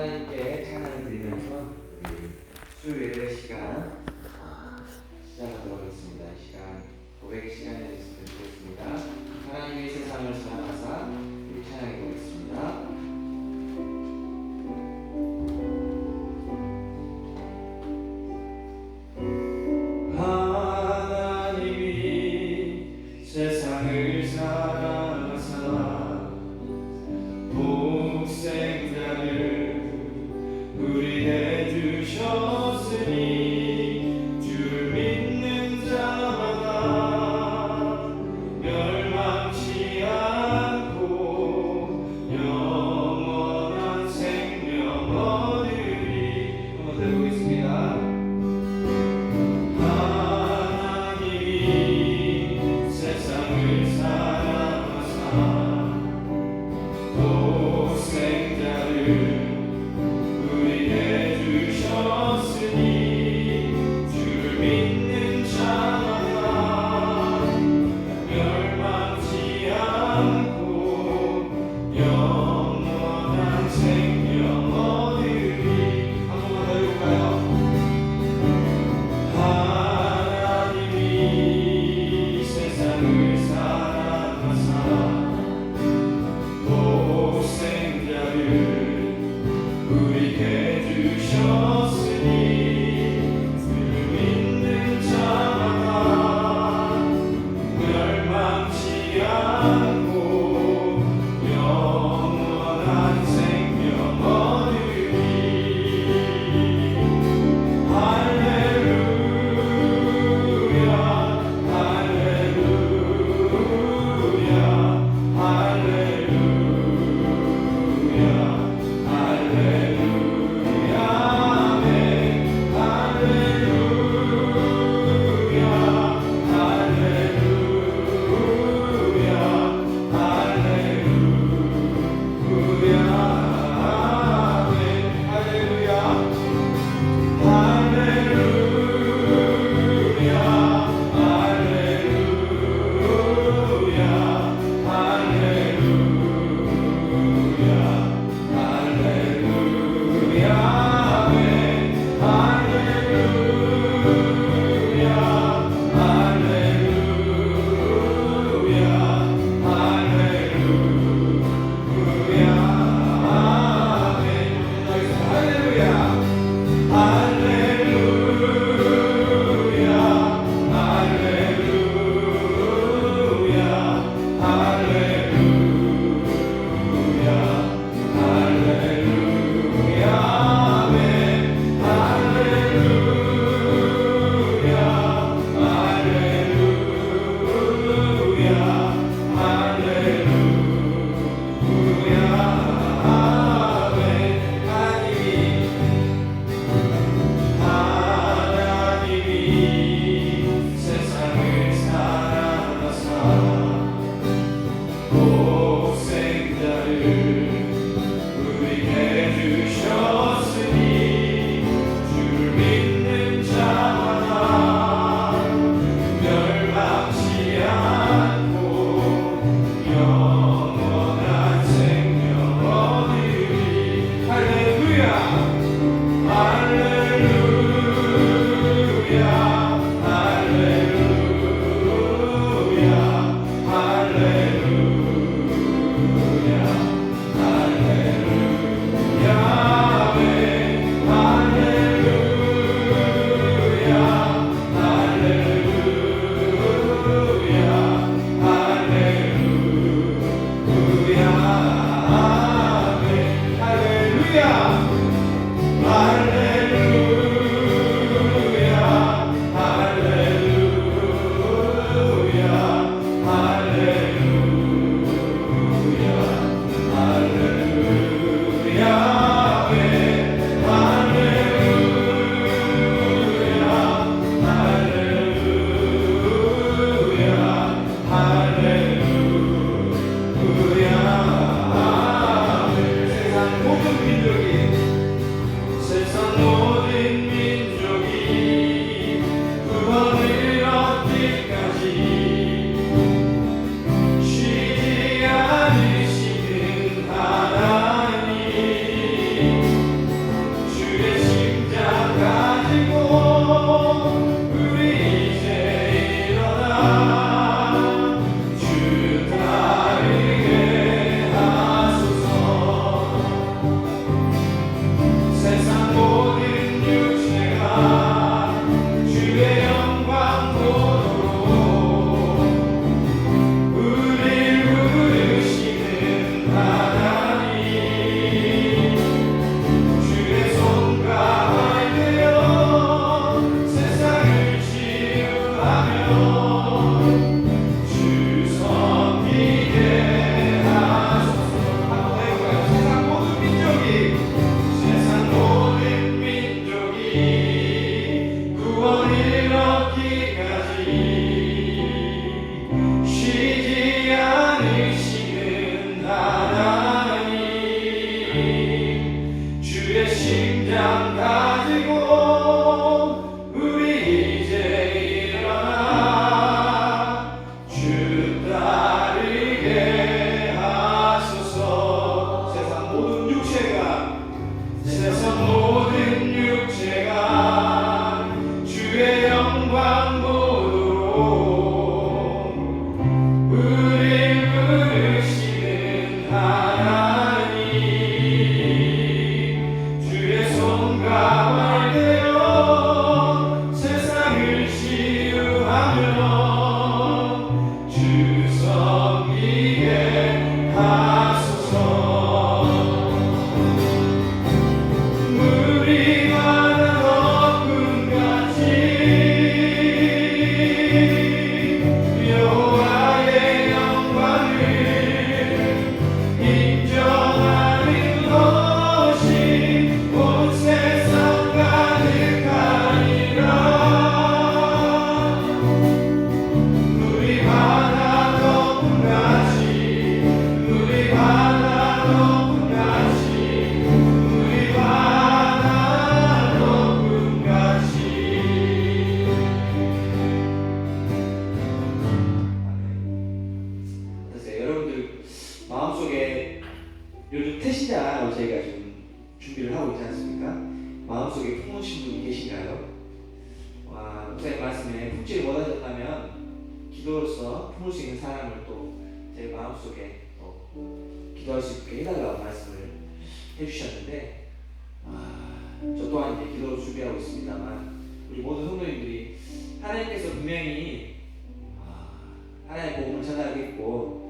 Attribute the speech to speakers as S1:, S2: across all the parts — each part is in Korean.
S1: 하나님께 찬양을 드리면서 우리 수요일 시간 시작하도록 하겠습니다. 이 시간 고백 시간이 됐으면 좋겠습니다. 하나님의 세상을 사랑하사 우리 찬양해 보겠습니다. 하나님이 세상을 사랑하사 독생자를 우리에게 주셨으니 주를 믿는 자마다 멸망치 않고 영원한 생명 얻으리. 한번 더 해보겠습니다. 하나님이 세상을 사랑하사 독생자를 우리에게 주셨으니 주를 믿는 자마다 멸망치 않고 영원한 생명 얻으리. 한 번만 더 해볼까요? 하나님이 세상을 사랑하사 독생자를 주의 심장 가지고 우리 이제 일어나 주 따르게 하소서. 세상 모든 육체가 주의 영광 보도록 우리 부르시는 하나님, 주의 손과 발 되어 세상을 치유하며 주 섬기게 하소서. 물이 바다 덮음같이 여호와의 영광을 인정하는 것이 온 세상 가득하리라. 물이 바다 덮음같이 물이 바다 덮음같이 물이 바다 덮음같이. 어떠세요? 여러분들 마음속에 요즘 태신자를 저희가 지금 준비를 하고 있지 않습니까? 마음속에 품으신 분이 계신가요? 목사님 말씀에 품지를 못하셨다면 기도로서 품을 수 있는 사람을 또 제 마음속에 또 기도할 수 있게 해달라고 말씀을 해주셨는데, 저 또한 이제 기도로 준비하고 있습니다만, 우리 모든 성도님들이 하나님께서 분명히 하나님의 복음을 전하겠고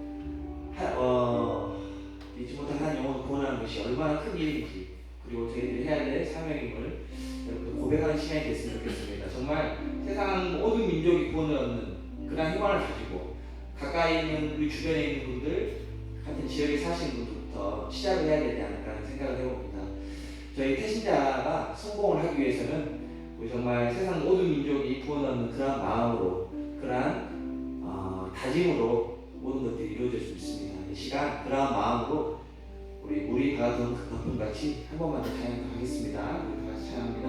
S1: 잊지 못한 한 영혼을 구원하는 것이 얼마나 큰 일인지, 그리고 저희들이 해야 될 사명임을 여러분들 고백하는 시간이 됐으면 좋겠습니다. 정말 세상 모든 민족이 구원을 얻는 그런 희망을 가지고 가까이 있는 우리 주변에 있는 분들, 같은 지역에 사시는 분들부터 시작을 해야 되지 않을까 하는 생각을 해봅니다. 저희 태신자가 성공을 하기 위해서는 우리 정말 세상 모든 민족이 구원 얻는 그러한 마음으로, 그러한 다짐으로 모든 것들이 이루어질 수 있습니다. 이 시간 그러한 마음으로 우리 물이 바다 덮음같이 한 번만 더 찬양하겠습니다. 우리 다 같이 찬양합니다.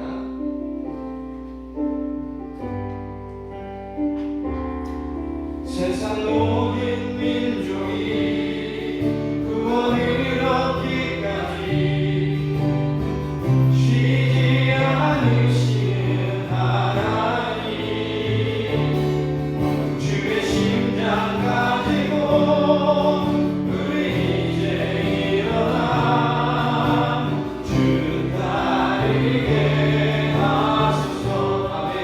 S1: 세상 모든 민족이 구원을 얻기까지 쉬지 않으시는 하나님, 주의 심장 가지고 우리 이제 일어나 주 따르게 하소서. 아멘.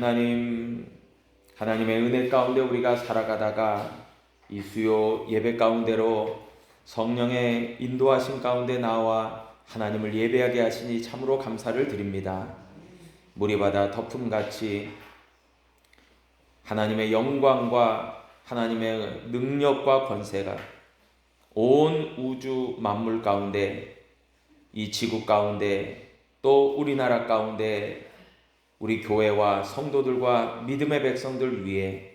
S2: 하나님의 은혜 가운데 우리가 살아가다가 이 수요 예배 가운데로 성령의 인도하심 가운데 나와 하나님을 예배하게 하시니 참으로 감사를 드립니다. 무리바다 덮음같이 하나님의 영광과 하나님의 능력과 권세가 온 우주 만물 가운데, 이 지구 가운데, 또 우리나라 가운데 우리 교회와 성도들과 믿음의 백성들 위해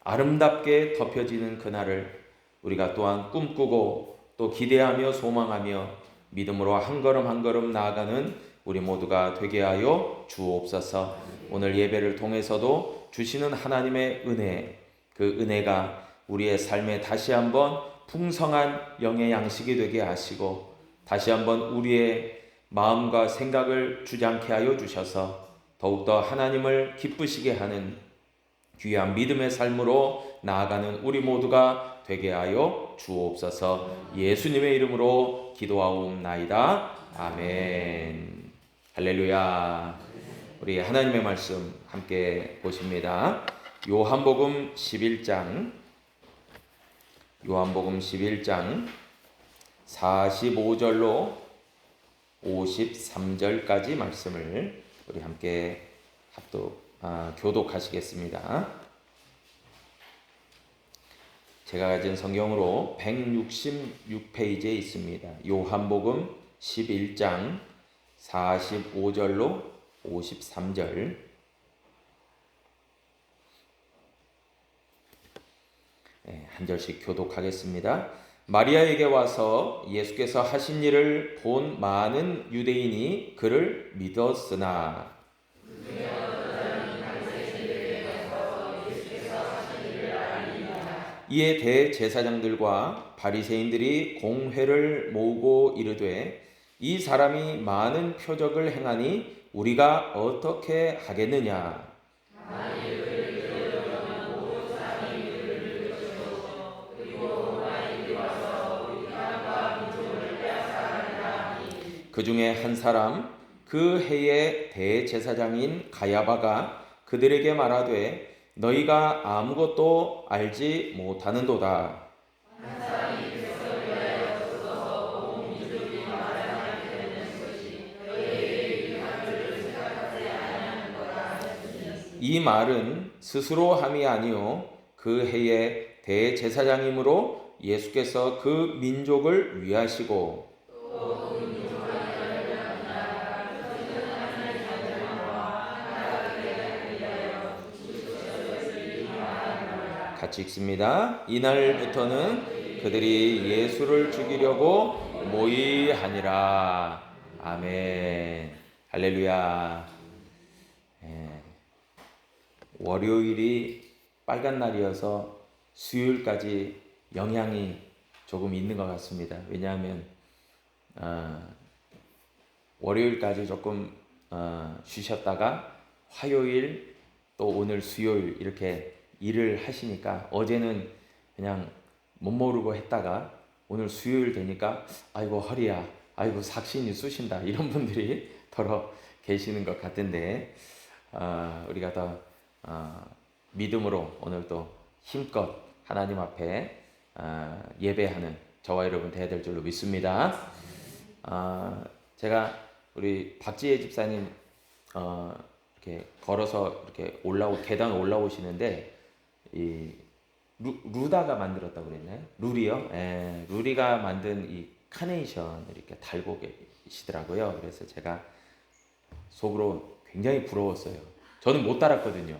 S2: 아름답게 덮여지는 그날을 우리가 또한 꿈꾸고 또 기대하며 소망하며 믿음으로 한 걸음 한 걸음 나아가는 우리 모두가 되게 하여 주옵소서. 오늘 예배를 통해서도 주시는 하나님의 은혜, 그 은혜가 우리의 삶에 다시 한번 풍성한 영의 양식이 되게 하시고 다시 한번 우리의 마음과 생각을 주장케 하여 주셔서 더욱더 하나님을 기쁘시게 하는 귀한 믿음의 삶으로 나아가는 우리 모두가 되게 하여 주옵소서. 예수님의 이름으로 기도하옵나이다. 아멘. 할렐루야. 우리 하나님의 말씀 함께 보십니다. 요한복음 11장 45절로 53절까지 말씀을 우리 함께 교독하시겠습니다. 제가 가진 성경으로 166페이지에 있습니다. 요한복음 11장 45절로 53절. 한 절씩 교독하겠습니다. 마리아에게 와서 예수께서 하신 일을 본 많은 유대인이 그를 믿었으나 이에 대제사장들과 바리새인들이 공회를 모으고 이르되 이 사람이 많은 표적을 행하니 우리가 어떻게 하겠느냐. 그 중에 한 사람 그 해의 대제사장인 가야바가 그들에게 말하되 너희가 아무것도 알지 못하는도다. 이 말은 스스로 함이 아니요 그 해의 대제사장이므로 예수께서 그 민족을 위하시고 같이 읽습니다. 이날부터는 그들이 예수를 죽이려고 모의하니라. 아멘. 할렐루야. 월요일이 빨간 날이어서 수요일까지 영향이 조금 있는 것 같습니다. 왜냐하면 월요일까지 조금 쉬셨다가 화요일 또 오늘 수요일 이렇게 일을 하시니까 어제는 그냥 못 모르고 했다가 오늘 수요일 되니까 아이고 허리야, 아이고 삭신이 쑤신다 이런 분들이 더러 계시는 것 같은데 우리가 더 믿음으로 오늘 또 힘껏 하나님 앞에 예배하는 저와 여러분 되어야 될 줄로 믿습니다. 제가 우리 박지혜 집사님 이렇게 걸어서 이렇게 계단 올라오시는데 이 루다가 만들었다고 그랬나요? 루리요? 예, 루리가 만든 이 카네이션을 이렇게 달고 계시더라고요. 그래서 제가 속으로 굉장히 부러웠어요. 저는 못 달았거든요.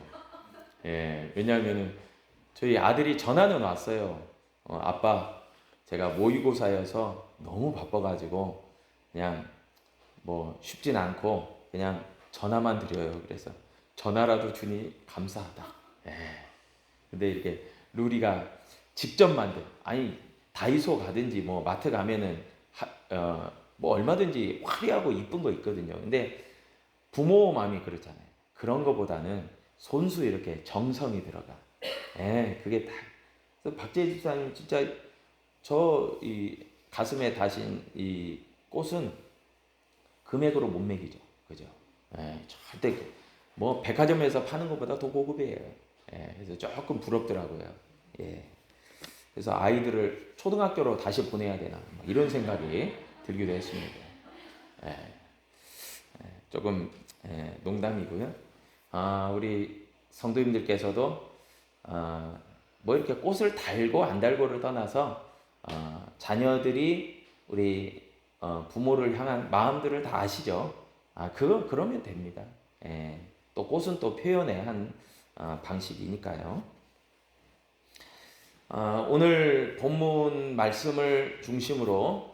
S2: 예, 왜냐하면은 저희 아들이 전화는 왔어요. 아빠, 제가 모의고사여서 너무 바빠가지고 그냥 뭐 쉽진 않고 그냥 전화만 드려요. 그래서 전화라도 주니 감사하다. 예. 근데 이렇게 루리가 직접 만든, 아니 다이소 가든지 뭐 마트 가면은 뭐 얼마든지 화려하고 이쁜 거 있거든요. 근데 부모 마음이 그렇잖아요. 그런 거보다는 손수 이렇게 정성이 들어가. 예, 그게 다. 그래서 박재희 집사님 진짜 저 이 가슴에 다신 이 꽃은 금액으로 못 매기죠. 그죠? 예, 절대 뭐 백화점에서 파는 것보다 더 고급이에요. 예, 그래서 조금 부럽더라고요. 예. 그래서 아이들을 초등학교로 다시 보내야 되나 뭐 이런 생각이 들기도 했습니다. 예, 조금 농담이고요. 우리 성도님들께서도 뭐 이렇게 꽃을 달고 안 달고를 떠나서 자녀들이 우리 부모를 향한 마음들을 다 아시죠? 그러면 됩니다. 예, 또 꽃은 또 표현의 한 방식이니까요. 오늘 본문 말씀을 중심으로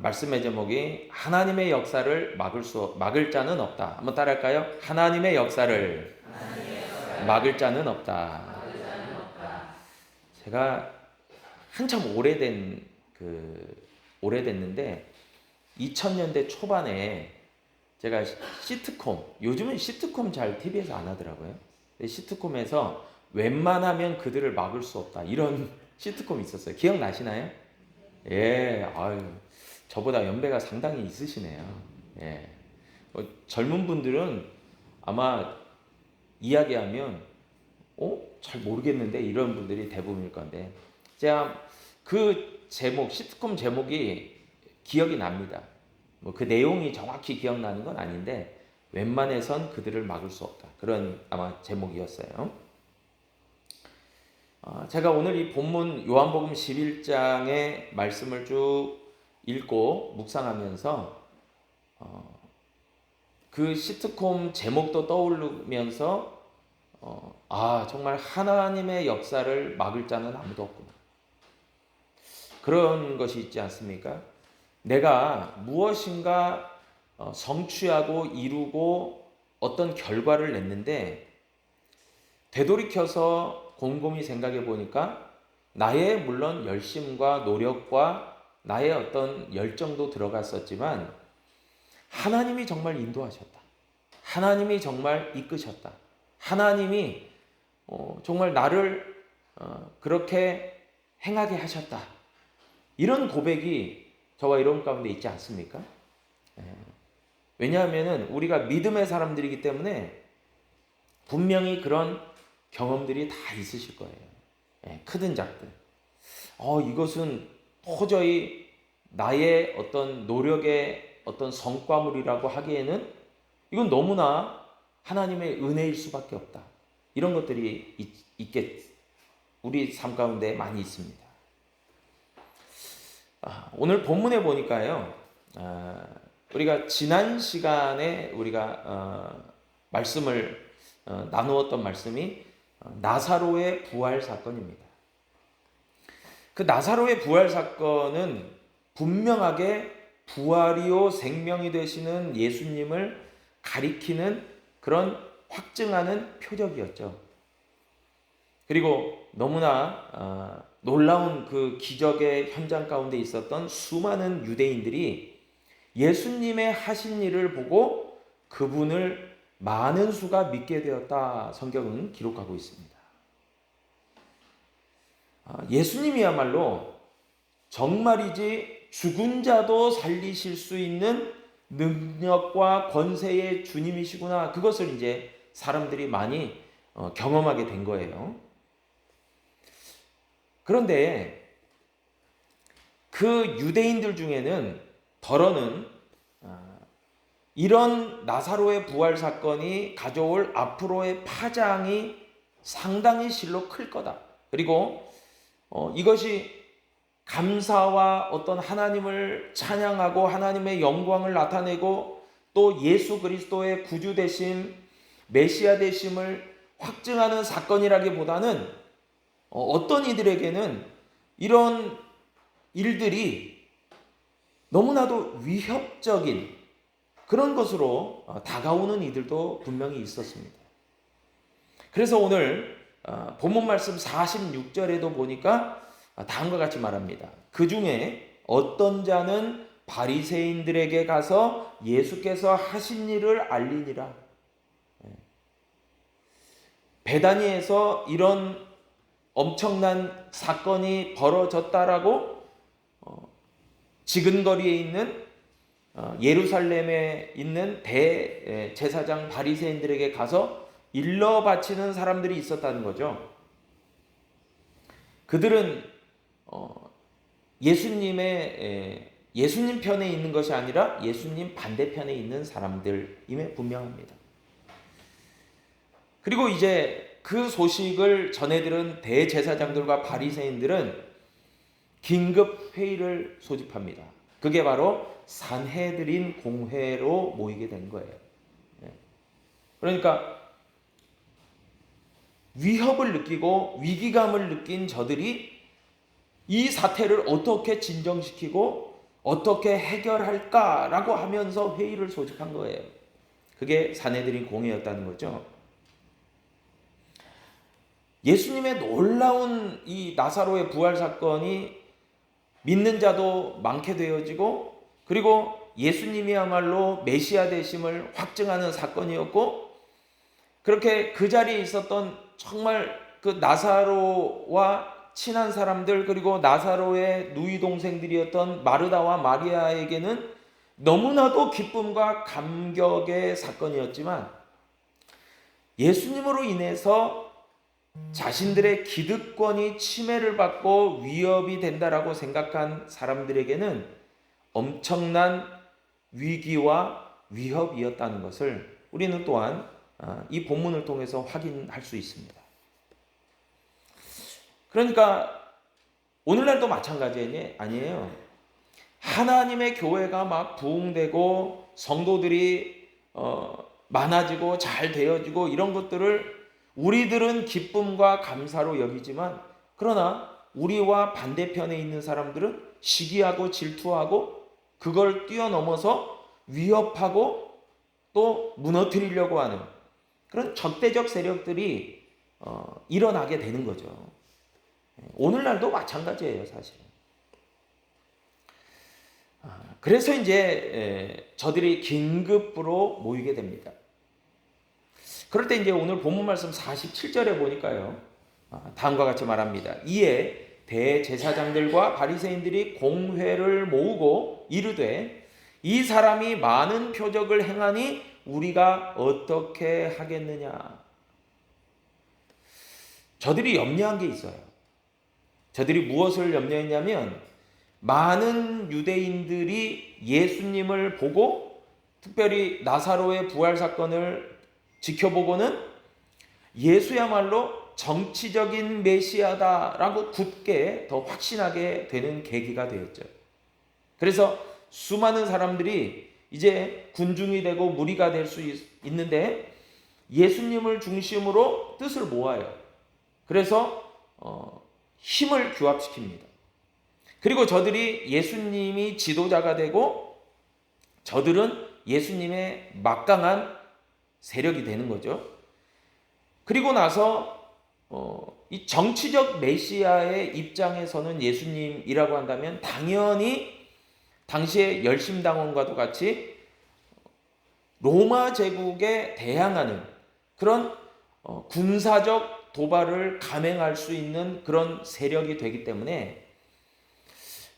S2: 말씀의 제목이 하나님의 역사를 막을 자는 없다. 한번 따라할까요? 하나님의 역사를 막을 자는 없다. 제가 한참 오래됐는데 2000년대 초반에 제가 요즘은 시트콤 잘 TV에서 안 하더라고요. 시트콤에서 웬만하면 그들을 막을 수 없다 이런 시트콤이 있었어요. 기억나시나요? 예, 저보다 연배가 상당히 있으시네요. 예, 젊은 분들은 아마 이야기하면 잘 모르겠는데 이런 분들이 대부분일 건데 제가 그 시트콤 제목이 기억이 납니다. 뭐 그 내용이 정확히 기억나는 건 아닌데 웬만해선 그들을 막을 수 없다. 그런 아마 제목이었어요. 제가 오늘 이 본문 요한복음 11장의 말씀을 쭉 읽고 묵상하면서 그 시트콤 제목도 떠오르면서 정말 하나님의 역사를 막을 자는 아무도 없구나. 그런 것이 있지 않습니까? 내가 무엇인가 성취하고 이루고 어떤 결과를 냈는데 되돌이켜서 곰곰이 생각해 보니까 나의 물론 열심과 노력과 나의 어떤 열정도 들어갔었지만 하나님이 정말 인도하셨다. 하나님이 정말 이끄셨다. 하나님이 정말 나를 그렇게 행하게 하셨다. 이런 고백이 저와 여러분 가운데 있지 않습니까? 왜냐하면 우리가 믿음의 사람들이기 때문에 분명히 그런 경험들이 다 있으실 거예요. 크든 작든. 이것은 도저히 나의 어떤 노력의 어떤 성과물이라고 하기에는 이건 너무나 하나님의 은혜일 수밖에 없다. 이런 것들이 우리 삶 가운데 많이 있습니다. 오늘 본문에 보니까요, 우리가 지난 시간에 우리가 말씀을 나누었던 말씀이 나사로의 부활 사건입니다. 그 나사로의 부활 사건은 분명하게 부활이요 생명이 되시는 예수님을 가리키는 그런 확증하는 표적이었죠. 그리고 너무나 놀라운 그 기적의 현장 가운데 있었던 수많은 유대인들이 예수님의 하신 일을 보고 그분을 많은 수가 믿게 되었다. 성경은 기록하고 있습니다. 예수님이야말로 정말이지 죽은 자도 살리실 수 있는 능력과 권세의 주님이시구나. 그것을 이제 사람들이 많이 경험하게 된 거예요. 그런데 그 유대인들 중에는 더러는 이런 나사로의 부활 사건이 가져올 앞으로의 파장이 상당히 실로 클 거다. 그리고 이것이 감사와 어떤 하나님을 찬양하고 하나님의 영광을 나타내고 또 예수 그리스도의 구주 되심, 메시아 되심을 확증하는 사건이라기보다는 어떤 이들에게는 이런 일들이 너무나도 위협적인 그런 것으로 다가오는 이들도 분명히 있었습니다. 그래서 오늘 본문 말씀 46절에도 보니까 다음과 같이 말합니다. 그 중에 어떤 자는 바리새인들에게 가서 예수께서 하신 일을 알리니라. 베다니에서 이런 엄청난 사건이 벌어졌다라고 지근거리에 있는 예루살렘에 있는 대제사장 바리새인들에게 가서 일러 바치는 사람들이 있었다는 거죠. 그들은 예수님 편에 있는 것이 아니라 예수님 반대편에 있는 사람들임에 분명합니다. 그리고 이제 그 소식을 전해들은 대제사장들과 바리새인들은 긴급 회의를 소집합니다. 그게 바로 산헤드린 공회로 모이게 된 거예요. 그러니까 위협을 느끼고 위기감을 느낀 저들이 이 사태를 어떻게 진정시키고 어떻게 해결할까라고 하면서 회의를 소집한 거예요. 그게 산헤드린 공회였다는 거죠. 예수님의 놀라운 이 나사로의 부활 사건이 믿는 자도 많게 되어지고, 그리고 예수님이야말로 메시아 되심을 확증하는 사건이었고, 그렇게 그 자리에 있었던 정말 그 나사로와 친한 사람들, 그리고 나사로의 누이 동생들이었던 마르다와 마리아에게는 너무나도 기쁨과 감격의 사건이었지만, 예수님으로 인해서 자신들의 기득권이 침해를 받고 위협이 된다라고 생각한 사람들에게는 엄청난 위기와 위협이었다는 것을 우리는 또한 이 본문을 통해서 확인할 수 있습니다. 그러니까 오늘날도 마찬가지 아니에요. 하나님의 교회가 막 부흥되고 성도들이 많아지고 잘 되어지고 이런 것들을 우리들은 기쁨과 감사로 여기지만, 그러나 우리와 반대편에 있는 사람들은 시기하고 질투하고 그걸 뛰어넘어서 위협하고 또 무너뜨리려고 하는 그런 적대적 세력들이 일어나게 되는 거죠. 오늘날도 마찬가지예요, 사실은. 그래서 이제 저들이 긴급으로 모이게 됩니다. 그럴 때 이제 오늘 본문 말씀 47절에 보니까요, 다음과 같이 말합니다. 이에 대제사장들과 바리새인들이 공회를 모으고 이르되 이 사람이 많은 표적을 행하니 우리가 어떻게 하겠느냐. 저들이 염려한 게 있어요. 저들이 무엇을 염려했냐면, 많은 유대인들이 예수님을 보고 특별히 나사로의 부활 사건을 지켜보고는 예수야말로 정치적인 메시아다라고 굳게 더 확신하게 되는 계기가 되었죠. 그래서 수많은 사람들이 이제 군중이 되고 무리가 될 수 있는데 예수님을 중심으로 뜻을 모아요. 그래서 힘을 규합시킵니다. 그리고 저들이 예수님이 지도자가 되고 저들은 예수님의 막강한 세력이 되는 거죠. 그리고 나서 이 정치적 메시아의 입장에서는 예수님이라고 한다면 당연히 당시의 열심당원과도 같이 로마 제국에 대항하는 그런 군사적 도발을 감행할 수 있는 그런 세력이 되기 때문에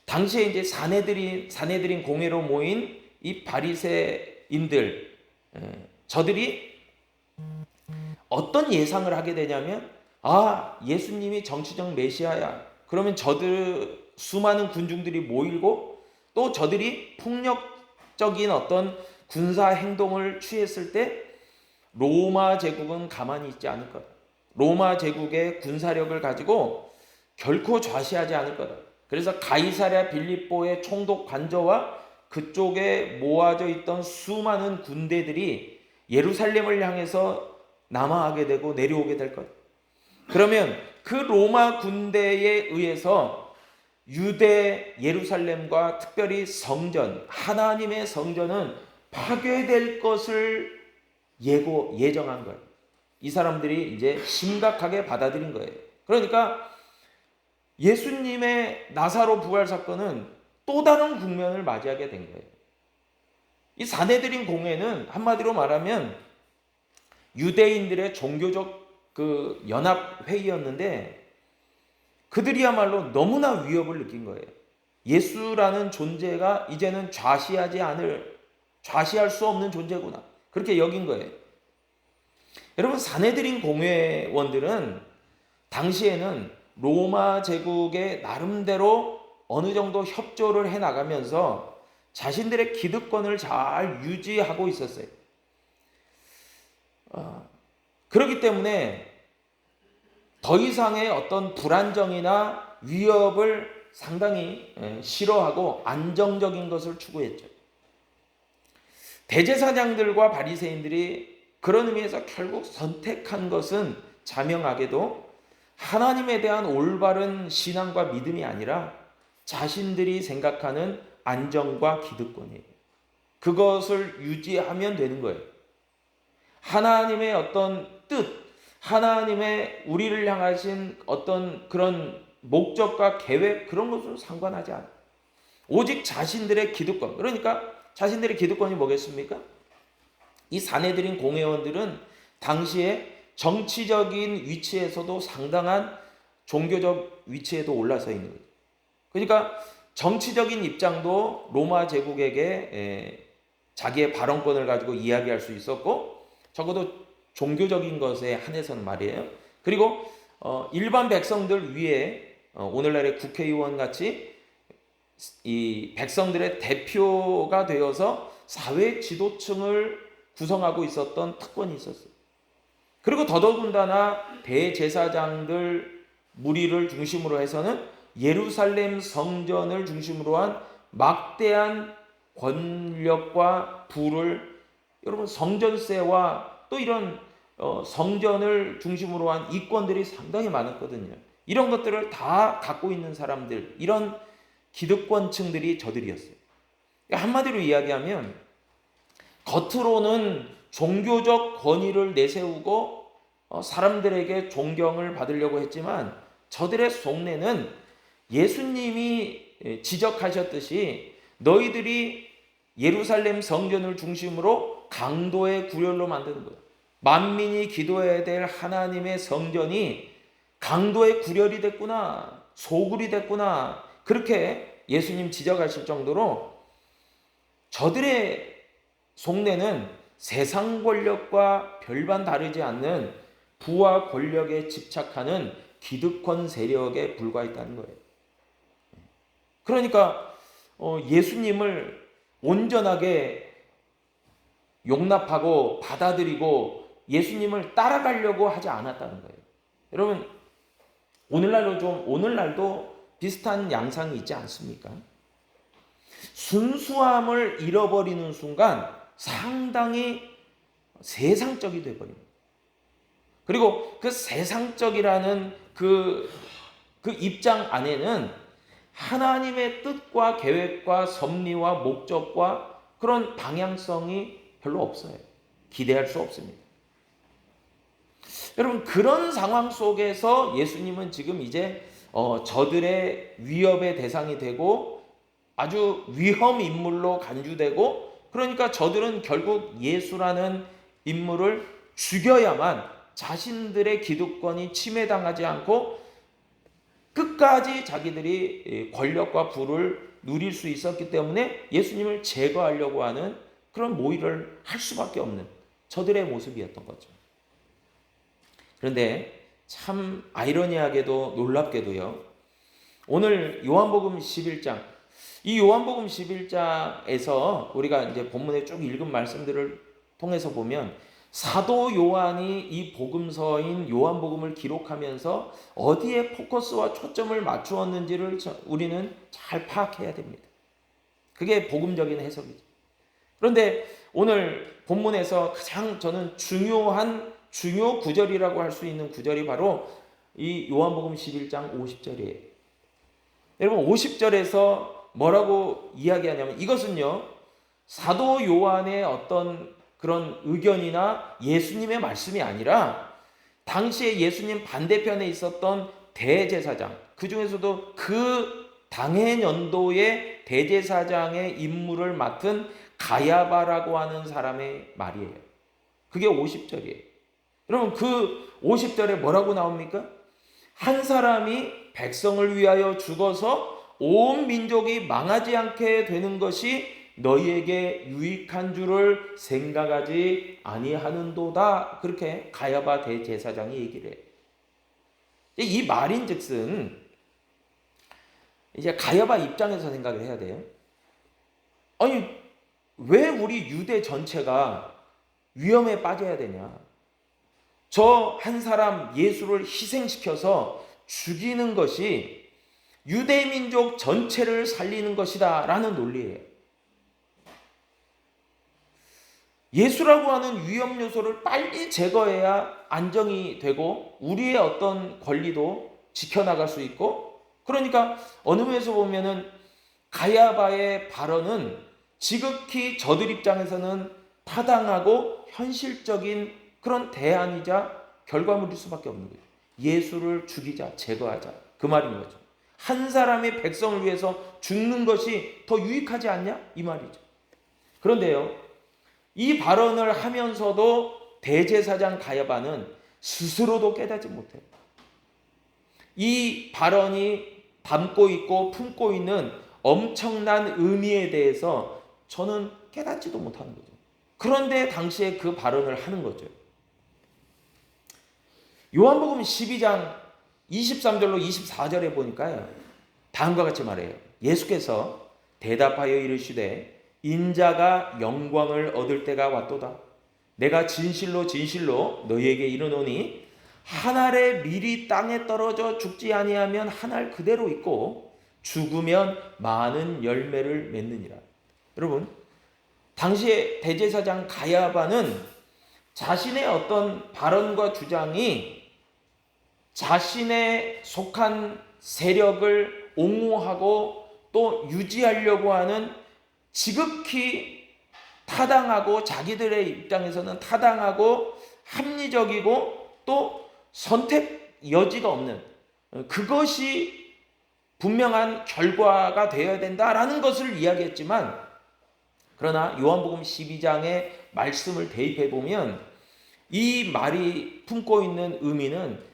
S2: 당시에 이제 사내들인 공회로 모인 이 바리새인들, 저들이 어떤 예상을 하게 되냐면, 예수님이 정치적 메시아야. 그러면 저들 수많은 군중들이 모이고 또 저들이 폭력적인 어떤 군사 행동을 취했을 때 로마 제국은 가만히 있지 않을 거다. 로마 제국의 군사력을 가지고 결코 좌시하지 않을 거다. 그래서 가이사랴 빌립보의 총독 관저와 그쪽에 모아져 있던 수많은 군대들이 예루살렘을 향해서 남하하게 되고 내려오게 될 것. 그러면 그 로마 군대에 의해서 유대 예루살렘과 특별히 성전, 하나님의 성전은 파괴될 것을 예정한 거예요. 이 사람들이 이제 심각하게 받아들인 거예요. 그러니까 예수님의 나사로 부활 사건은 또 다른 국면을 맞이하게 된 거예요. 이 사내들인 공회는 한마디로 말하면 유대인들의 종교적 그 연합 회의였는데 그들이야말로 너무나 위협을 느낀 거예요. 예수라는 존재가 이제는 좌시할 수 없는 존재구나. 그렇게 여긴 거예요. 여러분, 사내들인 공회원들은 당시에는 로마 제국의 나름대로 어느 정도 협조를 해 나가면서 자신들의 기득권을 잘 유지하고 있었어요. 그렇기 때문에 더 이상의 어떤 불안정이나 위협을 상당히 싫어하고 안정적인 것을 추구했죠. 대제사장들과 바리새인들이 그런 의미에서 결국 선택한 것은 자명하게도 하나님에 대한 올바른 신앙과 믿음이 아니라 자신들이 생각하는 안정과 기득권이에요. 그것을 유지하면 되는 거예요. 하나님의 어떤 뜻, 하나님의 우리를 향하신 어떤 그런 목적과 계획, 그런 것은 상관하지 않아요. 오직 자신들의 기득권, 그러니까 자신들의 기득권이 뭐겠습니까? 이 사내들인 공회원들은 당시에 정치적인 위치에서도 상당한 종교적 위치에도 올라서 있는 거죠. 그러니까 정치적인 입장도 로마 제국에게 자기의 발언권을 가지고 이야기할 수 있었고, 적어도 종교적인 것에 한해서는 말이에요. 그리고 일반 백성들 위에 오늘날의 국회의원 같이 이 백성들의 대표가 되어서 사회 지도층을 구성하고 있었던 특권이 있었어요. 그리고 더더군다나 대제사장들 무리를 중심으로 해서는 예루살렘 성전을 중심으로 한 막대한 권력과 부를, 여러분, 성전세와 또 이런 성전을 중심으로 한 이권들이 상당히 많았거든요. 이런 것들을 다 갖고 있는 사람들, 이런 기득권층들이 저들이었어요. 한마디로 이야기하면 겉으로는 종교적 권위를 내세우고 사람들에게 존경을 받으려고 했지만 저들의 속내는 예수님이 지적하셨듯이 너희들이 예루살렘 성전을 중심으로 강도의 구렬로 만드는 거예요. 만민이 기도해야 될 하나님의 성전이 강도의 구렬이 됐구나, 소굴이 됐구나, 그렇게 예수님 지적하실 정도로 저들의 속내는 세상 권력과 별반 다르지 않는 부와 권력에 집착하는 기득권 세력에 불과했다는 거예요. 그러니까 예수님을 온전하게 용납하고 받아들이고 예수님을 따라가려고 하지 않았다는 거예요. 여러분, 오늘날도 비슷한 양상이 있지 않습니까? 순수함을 잃어버리는 순간 상당히 세상적이 되어버립니다. 그리고 그 세상적이라는 그 입장 안에는 하나님의 뜻과 계획과 섭리와 목적과 그런 방향성이 별로 없어요. 기대할 수 없습니다. 여러분, 그런 상황 속에서 예수님은 지금 이제 저들의 위협의 대상이 되고 아주 위험 인물로 간주되고, 그러니까 저들은 결국 예수라는 인물을 죽여야만 자신들의 기득권이 침해당하지 않고 끝까지 자기들이 권력과 부를 누릴 수 있었기 때문에 예수님을 제거하려고 하는 그런 모의를 할 수밖에 없는 저들의 모습이었던 거죠. 그런데 참 아이러니하게도 놀랍게도요, 오늘 요한복음 11장, 이 요한복음 11장에서 우리가 이제 본문에 쭉 읽은 말씀들을 통해서 보면 사도 요한이 이 복음서인 요한복음을 기록하면서 어디에 포커스와 초점을 맞추었는지를 우리는 잘 파악해야 됩니다. 그게 복음적인 해석이죠. 그런데 오늘 본문에서 가장 저는 중요 구절이라고 할 수 있는 구절이 바로 이 요한복음 11장 50절이에요. 여러분, 50절에서 뭐라고 이야기하냐면, 이것은요, 사도 요한의 어떤 그런 의견이나 예수님의 말씀이 아니라 당시에 예수님 반대편에 있었던 대제사장, 그 중에서도 그 당해 연도의 대제사장의 임무를 맡은 가야바라고 하는 사람의 말이에요. 그게 50절이에요. 여러분, 그 50절에 뭐라고 나옵니까? 한 사람이 백성을 위하여 죽어서 온 민족이 망하지 않게 되는 것이 너희에게 유익한 줄을 생각하지 아니하는도다. 그렇게 가야바 대제사장이 얘기를 해요. 이 말인즉슨 이제 가야바 입장에서 생각을 해야 돼요. 아니, 왜 우리 유대 전체가 위험에 빠져야 되냐? 저 한 사람 예수를 희생시켜서 죽이는 것이 유대 민족 전체를 살리는 것이다 라는 논리예요. 예수라고 하는 위험 요소를 빨리 제거해야 안정이 되고 우리의 어떤 권리도 지켜나갈 수 있고, 그러니까 어느 면에서 보면은 가야바의 발언은 지극히 저들 입장에서는 타당하고 현실적인 그런 대안이자 결과물일 수밖에 없는 거예요. 예수를 죽이자, 제거하자, 그 말인 거죠. 한 사람의 백성을 위해서 죽는 것이 더 유익하지 않냐? 이 말이죠. 그런데요, 이 발언을 하면서도 대제사장 가야바는 스스로도 깨닫지 못해요. 이 발언이 담고 있고 품고 있는 엄청난 의미에 대해서 저는 깨닫지도 못하는 거죠. 그런데 당시에 그 발언을 하는 거죠. 요한복음 12장 23절로 24절에 보니까요, 다음과 같이 말해요. 예수께서 대답하여 이르시되 인자가 영광을 얻을 때가 왔도다. 내가 진실로 진실로 너희에게 이르노니 한 알의 밀이 땅에 떨어져 죽지 아니하면 한 알 그대로 있고 죽으면 많은 열매를 맺느니라. 여러분, 당시에 대제사장 가야바는 자신의 어떤 발언과 주장이 자신의 속한 세력을 옹호하고 또 유지하려고 하는 지극히 타당하고 자기들의 입장에서는 타당하고 합리적이고 또 선택 여지가 없는 그것이 분명한 결과가 되어야 된다라는 것을 이야기했지만, 그러나 요한복음 12장의 말씀을 대입해 보면 이 말이 품고 있는 의미는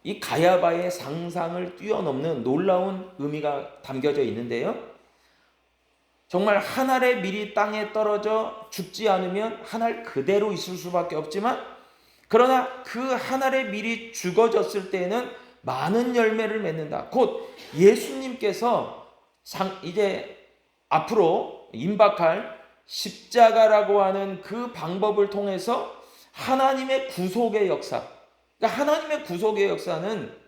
S2: 이 가야바의 상상을 뛰어넘는 놀라운 의미가 담겨져 있는데요. 정말 한 알의 밀이 땅에 떨어져 죽지 않으면 한 알 그대로 있을 수밖에 없지만, 그러나 그 한 알의 밀이 죽어졌을 때에는 많은 열매를 맺는다. 곧 예수님께서 이제 앞으로 임박할 십자가라고 하는 그 방법을 통해서 하나님의 구속의 역사, 그러니까 하나님의 구속의 역사는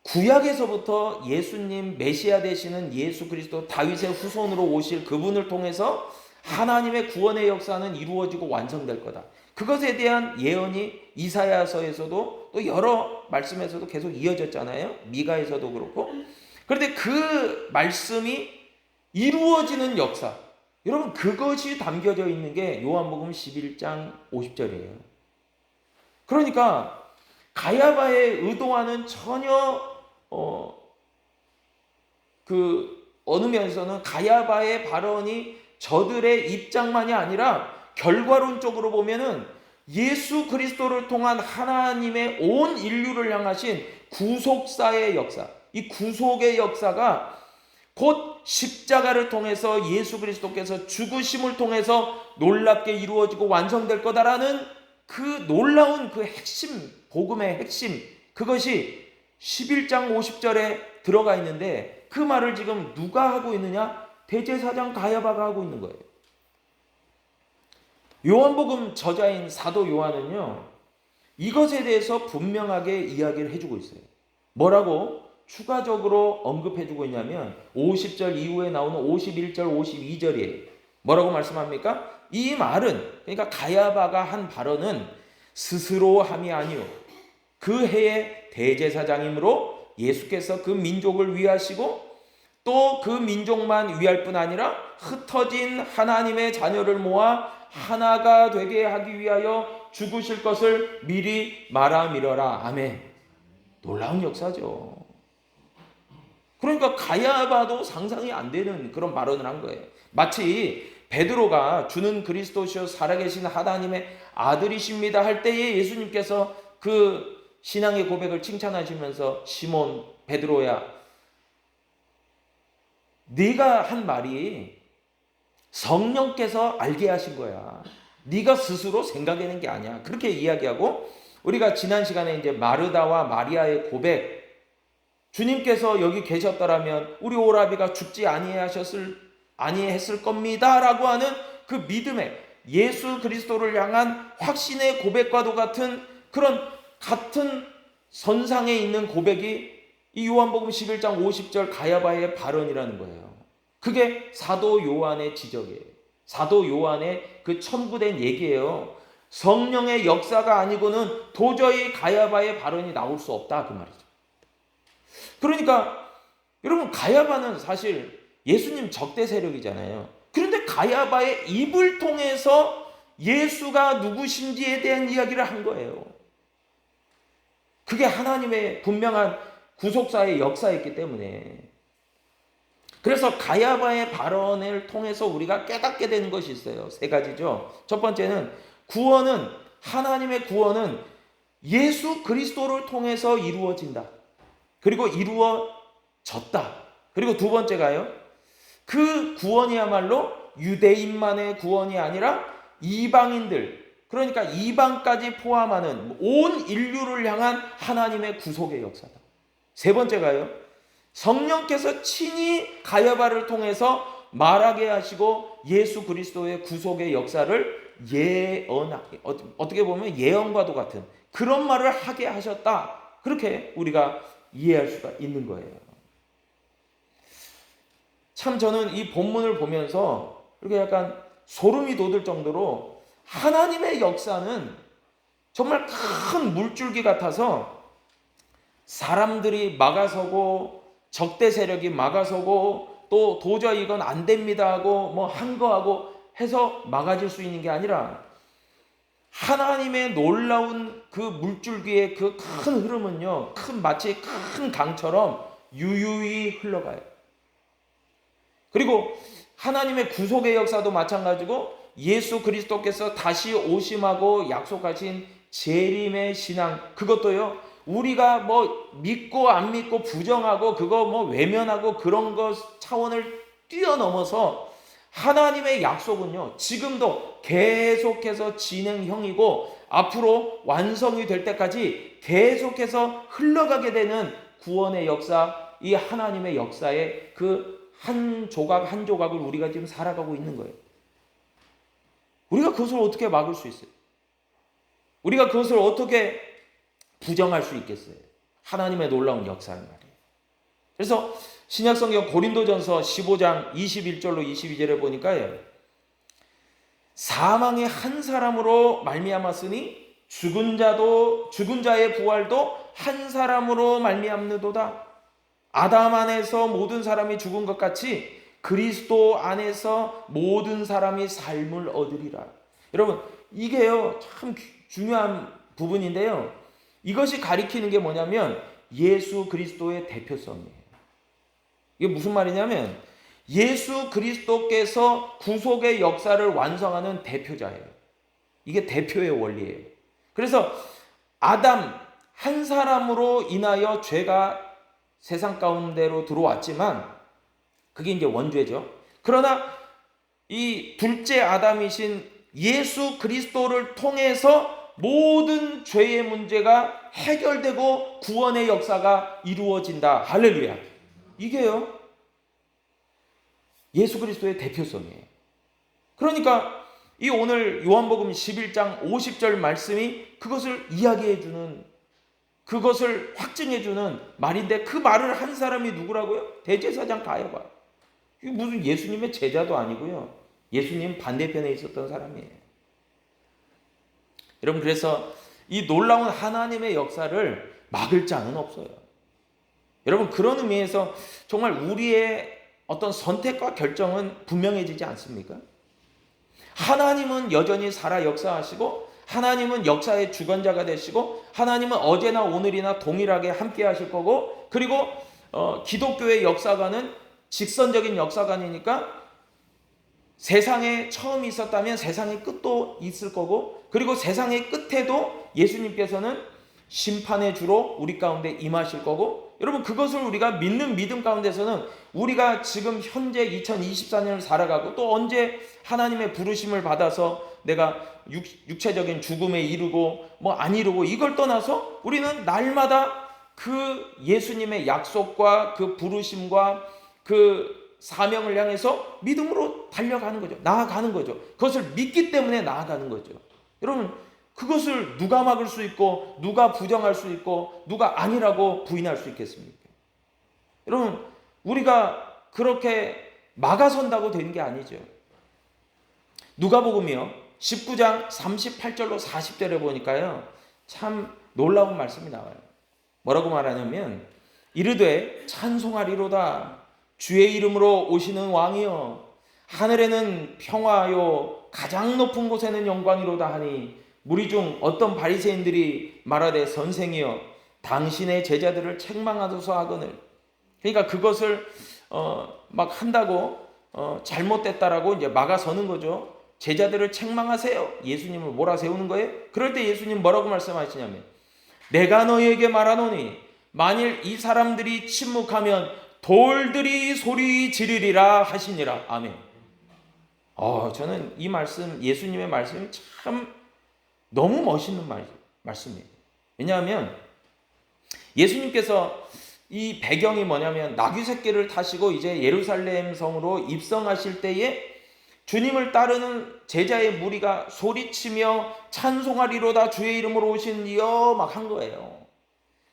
S2: 구약에서부터 예수님 메시아 되시는 예수 그리스도 다윗의 후손으로 오실 그분을 통해서 하나님의 구원의 역사는 이루어지고 완성될 거다. 그것에 대한 예언이 이사야서에서도 또 여러 말씀에서도 계속 이어졌잖아요. 미가에서도 그렇고. 그런데 그 말씀이 이루어지는 역사, 여러분, 그것이 담겨져 있는 게 요한복음 11장 50절이에요. 그러니까 가야바의 의도와는 전혀 어느 면에서는 가야바의 발언이 저들의 입장만이 아니라 결과론적으로 보면은 예수 그리스도를 통한 하나님의 온 인류를 향하신 구속사의 역사, 이 구속의 역사가 곧 십자가를 통해서 예수 그리스도께서 죽으심을 통해서 놀랍게 이루어지고 완성될 거다라는 그 놀라운 그 핵심, 복음의 핵심, 그것이 11장 50절에 들어가 있는데 그 말을 지금 누가 하고 있느냐? 대제사장 가야바가 하고 있는 거예요. 요한복음 저자인 사도 요한은요, 이것에 대해서 분명하게 이야기를 해주고 있어요. 뭐라고 추가적으로 언급해주고 있냐면 50절 이후에 나오는 51절, 52절이에요. 뭐라고 말씀합니까? 이 말은, 그러니까 가야바가 한 발언은 스스로 함이 아니요 그 해의 대제사장이므로 예수께서 그 민족을 위하시고 또 그 민족만 위할 뿐 아니라 흩어진 하나님의 자녀를 모아 하나가 되게 하기 위하여 죽으실 것을 미리 말하미러라. 아멘. 놀라운 역사죠. 그러니까 가야바도 상상이 안 되는 그런 발언을 한 거예요. 마치 베드로가 주는 그리스도시요 살아계신 하나님의 아들이십니다 할 때에 예수님께서 그 신앙의 고백을 칭찬하시면서 시몬 베드로야 네가 한 말이 성령께서 알게 하신 거야. 네가 스스로 생각해낸 게 아니야. 그렇게 이야기하고, 우리가 지난 시간에 이제 마르다와 마리아의 고백, 주님께서 여기 계셨더라면 우리 오라비가 죽지 아니했을 겁니다라고 하는 그 믿음의, 예수 그리스도를 향한 확신의 고백과도 같은 그런 같은 선상에 있는 고백이 이 요한복음 11장 50절 가야바의 발언이라는 거예요. 그게 사도 요한의 지적이에요. 사도 요한의 그 첨부된 얘기예요. 성령의 역사가 아니고는 도저히 가야바의 발언이 나올 수 없다, 그 말이죠. 그러니까 여러분, 가야바는 사실 예수님 적대 세력이잖아요. 그런데 가야바의 입을 통해서 예수가 누구신지에 대한 이야기를 한 거예요. 그게 하나님의 분명한 구속사의 역사였기 때문에. 그래서 가야바의 발언을 통해서 우리가 깨닫게 되는 것이 있어요. 세 가지죠. 첫 번째는 하나님의 구원은 예수 그리스도를 통해서 이루어진다. 그리고 이루어졌다. 그리고 두 번째가요, 그 구원이야말로 유대인만의 구원이 아니라 이방인들, 그러니까 이방까지 포함하는 온 인류를 향한 하나님의 구속의 역사다. 세 번째가요, 성령께서 친히 가야바를 통해서 말하게 하시고 예수 그리스도의 구속의 역사를 어떻게 보면 예언과도 같은 그런 말을 하게 하셨다. 그렇게 우리가 이해할 수가 있는 거예요. 참 저는 이 본문을 보면서 이렇게 약간 소름이 돋을 정도로 하나님의 역사는 정말 큰 물줄기 같아서 사람들이 막아서고 적대 세력이 막아서고 또 도저히 이건 안 됩니다 하고 뭐 한 거 하고 해서 막아질 수 있는 게 아니라, 하나님의 놀라운 그 물줄기의 그 큰 흐름은요, 마치 큰 강처럼 유유히 흘러가요. 그리고 하나님의 구속의 역사도 마찬가지고, 예수 그리스도께서 다시 오심하고 약속하신 재림의 신앙, 그것도요, 우리가 뭐 믿고 안 믿고 부정하고 그거 뭐 외면하고 그런 것 차원을 뛰어넘어서 하나님의 약속은요, 지금도 계속해서 진행형이고 앞으로 완성이 될 때까지 계속해서 흘러가게 되는 구원의 역사, 이 하나님의 역사의 그 한 조각 한 조각을 우리가 지금 살아가고 있는 거예요. 우리가 그것을 어떻게 막을 수 있어요? 우리가 그것을 어떻게 부정할 수 있겠어요? 하나님의 놀라운 역사는 말이에요. 그래서 신약성경 고린도전서 15장 21절로 22절에 보니까요, 사망의 한 사람으로 말미암았으니 죽은 자의 부활도 한 사람으로 말미암느도다. 아담 안에서 모든 사람이 죽은 것 같이 그리스도 안에서 모든 사람이 삶을 얻으리라. 여러분, 이게요 참 중요한 부분인데요, 이것이 가리키는 게 뭐냐면 예수 그리스도의 대표성이에요. 이게 무슨 말이냐면 예수 그리스도께서 구속의 역사를 완성하는 대표자예요. 이게 대표의 원리예요. 그래서 아담 한 사람으로 인하여 죄가 세상 가운데로 들어왔지만 그게 이제 원죄죠. 그러나 이 둘째 아담이신 예수 그리스도를 통해서 모든 죄의 문제가 해결되고 구원의 역사가 이루어진다. 할렐루야. 이게요, 예수 그리스도의 대표성이에요. 그러니까 이 오늘 요한복음 11장 50절 말씀이 그것을 이야기해주는, 그것을 확증해주는 말인데, 그 말을 한 사람이 누구라고요? 대제사장 가야바. 이게 무슨 예수님의 제자도 아니고요, 예수님 반대편에 있었던 사람이에요. 여러분, 그래서 이 놀라운 하나님의 역사를 막을 자는 없어요. 여러분, 그런 의미에서 정말 우리의 어떤 선택과 결정은 분명해지지 않습니까? 하나님은 여전히 살아 역사하시고, 하나님은 역사의 주관자가 되시고, 하나님은 어제나 오늘이나 동일하게 함께 하실 거고, 그리고 기독교의 역사관은 직선적인 역사관이니까 세상에 처음이 있었다면 세상의 끝도 있을 거고, 그리고 세상의 끝에도 예수님께서는 심판의 주로 우리 가운데 임하실 거고, 여러분 그것을 우리가 믿는 믿음 가운데서는 우리가 지금 현재 2024년을 살아가고 또 언제 하나님의 부르심을 받아서 내가 육체적인 죽음에 이르고 뭐 안 이르고 이걸 떠나서 우리는 날마다 그 예수님의 약속과 그 부르심과 그 사명을 향해서 믿음으로 달려가는 거죠. 나아가는 거죠. 그것을 믿기 때문에 나아가는 거죠. 여러분 그것을 누가 막을 수 있고 누가 부정할 수 있고 누가 아니라고 부인할 수 있겠습니까? 여러분 우리가 그렇게 막아선다고 되는 게 아니죠. 누가복음이요 19장 38절로 40절에 보니까요 참 놀라운 말씀이 나와요. 뭐라고 말하냐면 이르되 찬송하리로다 주의 이름으로 오시는 왕이여 하늘에는 평화요 가장 높은 곳에는 영광이로다 하니 무리 중 어떤 바리새인들이 말하되 선생이여 당신의 제자들을 책망하소서 하거늘. 그러니까 그것을 막 한다고 잘못됐다라고 이제 막아서는 거죠. 제자들을 책망하세요. 예수님을 몰아세우는 거예요. 그럴 때 예수님 뭐라고 말씀하시냐면 내가 너희에게 말하노니 만일 이 사람들이 침묵하면 돌들이 소리 지르리라 하시니라. 아멘. 저는 이 말씀 예수님의 말씀이 참 너무 멋있는 말씀이에요. 왜냐하면 예수님께서 이 배경이 뭐냐면 나귀 새끼를 타시고 이제 예루살렘 성으로 입성하실 때에 주님을 따르는 제자의 무리가 소리치며 찬송하리로다 주의 이름으로 오신 이여 막 한 거예요.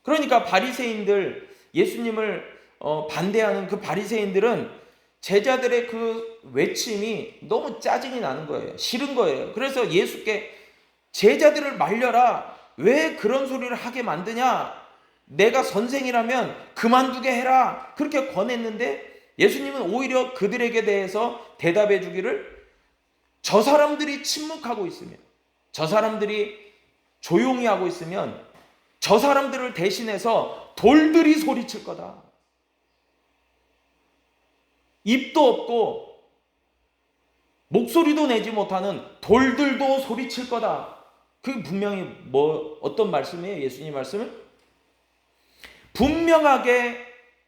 S2: 그러니까 바리새인들 예수님을 반대하는 그 바리새인들은 제자들의 그 외침이 너무 짜증이 나는 거예요. 싫은 거예요. 그래서 예수께 제자들을 말려라. 왜 그런 소리를 하게 만드냐? 내가 선생이라면 그만두게 해라. 그렇게 권했는데 예수님은 오히려 그들에게 대해서 대답해 주기를 저 사람들이 침묵하고 있으면 저 사람들이 조용히 하고 있으면 저 사람들을 대신해서 돌들이 소리칠 거다. 입도 없고 목소리도 내지 못하는 돌들도 소리칠 거다. 그게 분명히 어떤 말씀이에요? 예수님 말씀은 분명하게